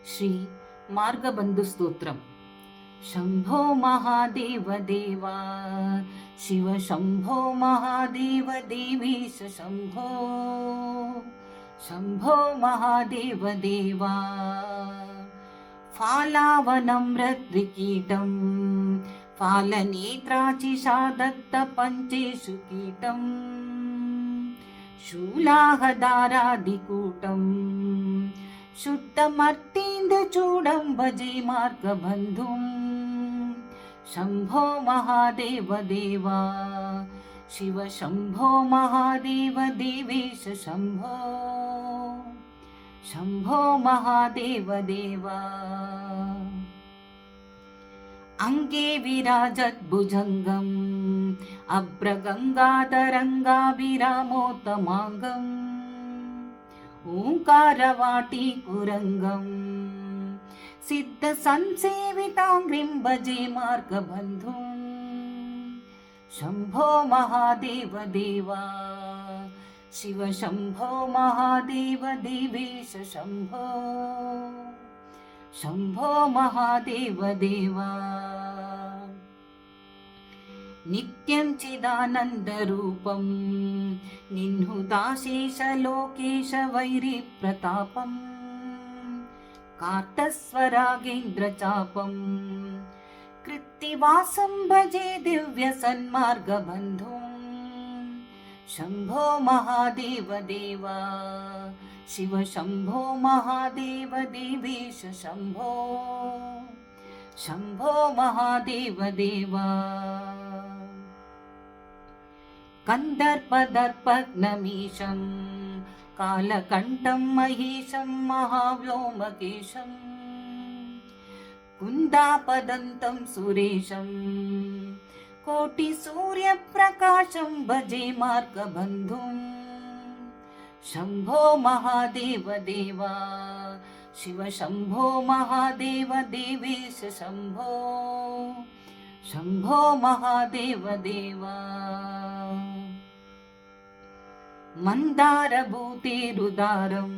ಶ್ರೀ ಮಾರ್ಗಬಂಧು ಸ್ತೋತ್ರಂ. ಶಂಭೋ ಮಹಾದೇವ ದೇವ ಶಿವ ಶಂಭೋ ಮಹಾದೇವ ದೇವೇಶ ಶಂಭೋ. ಶಂಭೋ ಮಹಾದೇವ ದೇವ ಫಾಲಾವನಮ್ರತ್ರಿಕೀಟಂ ಫಾಲನೇತ್ರಾಚಿಷಾದತ್ತ ಪಂಚೇಶು ಕೀಟಂ ಶೂಲಾಹದಾರಾದಿಕೂಟಂ ಶುದ್ಧಮರ್ತೀಂದ್ರಚೂಡಂ ಭಜೆ ಮಾರ್ಗಬಂಧುಂ. ಶಂಭೋ ಮಹಾದೇವ ದೇವ ಶಿವ ಶಂಭೋ ಮಹಾದೇವ ದೇವೇಶ ಶಂಭೋ. ಶಂಭೋ ಮಹಾದೇವ ದೇವ ಅಂಗೇ ವಿರಾಜದ್ಭುಜಂಗಂ ಅಭ್ರಗಂಗಾಧರಂಗಾಭಿರಾಮೋತ್ತಮಾಂಗಂ ಓಂಕಾರವಾಟೀಕುರಂಗಂ ಸಿದ್ಧ ಸಂಸೇವಿತಾಂಗ್ರಿಂ ಭಜೆ ಮಾರ್ಗಬಂಧುಂ. ಶಂಭೋ ಮಹಾದೇವ ದೇವ ಶಿವ ಶಂಭೋ ಮಹಾದೇವ ದೇವೇಶ ಶಂಭೋ. ಶಂಭೋ ಮಹಾದೇವ ದೇವ ನಿತ್ಯಂ ಚಿದಾನಂದರೂಪಂ ನಿನ್ಹುತಾಶೇಷ ಲೋಕೇಶ ವೈರಿ ಪ್ರತಾಪಂ ಕಾರ್ತಸ್ವರಾಗೇಂದ್ರಚಾಪಂ ಕೃತ್ತಿವಾಸಂ ಭಜೆ ದಿವ್ಯ ಸನ್ಮಾರ್ಗಬಂಧುಂ. ಶಂಭೋ ಮಹಾದೇವ ದೇವ ಶಿವ ಶಂಭೋ ಮಹಾದೇವ ದೇವೇಶ ಶಂಭೋ. ಶಂಭೋ ಮಹಾದೇವ ದೇವ ಕಂದರ್ಪದರ್ಪಗ್ನಮೀಶಂ ಕಾಲಕಂಠಂ ಮಹೇಶಂ ಮಹಾವ್ಯೋಮಕೇಶಂ ಕುಂದಾಪದಂತಂ ಸುರೇಶಂ ಕೋಟಿ ಸೂರ್ಯ ಪ್ರಕಾಶಂ ಭಜೆ ಮಾರ್ಗಬಂಧುಂ. ಶಂಭೋ ಮಹಾದೇವ ದೇವ ಶಿವ ಶಂಭೋ ಮಹಾದೇವ ದೇವೇಶ ಶಂಭೋ. ಶಂಭೋ ಮಹಾದೇವ ದೇವ ಮಂದಾರಭೂತಿರುದಾರಂ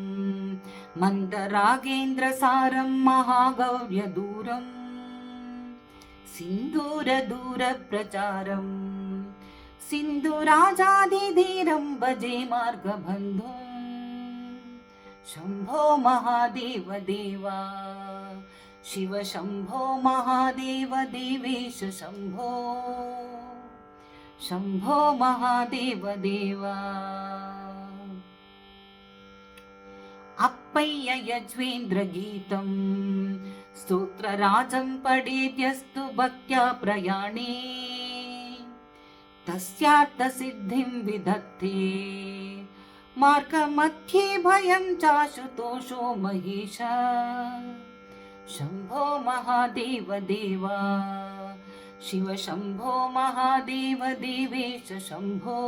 ಮಂದರಾಗೇಂದ್ರ ಸಾರಂ ಮಹಾಗೌರ್ಯದೂರಂ ಸಿಂಧೂರ ದೂರ ಪ್ರಚಾರಂ ಸಿಂಧುರಾಜಾದಿಧೀರಂ ಭಜೆ ಮಾರ್ಗಬಂಧುಂ. ಶಂಭೋ ಮಹಾದೇವ ದೇವ ಶಿವ ಶಂಭೋ ಮಹಾದೇವ ದೇವೇಶ ಶಂಭೋ. ಶಂಭೋ ಮಹಾದೇವ ದೇವ ಅಪ್ಪಯ್ಯ ಯಜ್ವೇಂದ್ರ ಗೀತಂ ಸ್ತೋತ್ರರಾಜಂ ಪಡೇತ್ಯಸ್ತು ಭಕ್ತ್ಯಾ ಪ್ರಯಾಣೇ ತಸ್ಯಾರ್ಥ ಸಿದ್ಧಿಂ ವಿಧತ್ತೆ ಮಾರ್ಗಮಧ್ಯೆ ಭಯಂ ಚಾಶುತೋಷೋ ಮಹೇಶ. ಶಂಭೋ ಮಹಾದೇವ ದೇವ ಶಿವ ಶಂಭೋ ಮಹಾದೇವ ದೇವೇಶ ಶಂಭೋ.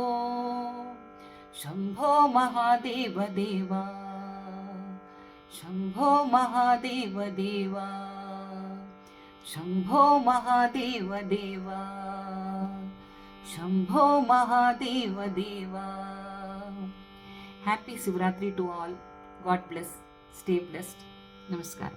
ಶಂಭೋ ಮಹಾದೇವ ದೇವ ಶಂಭೋ ಮಹಾದೇವ ದೇವ ಶಂಭೋ ಮಹಾದೇವ ದೇವ ಶಂಭೋ ಮಹಾದೇವ ದೇವ. Happy Shivratri to all. God bless. Stay blessed. Namaskar.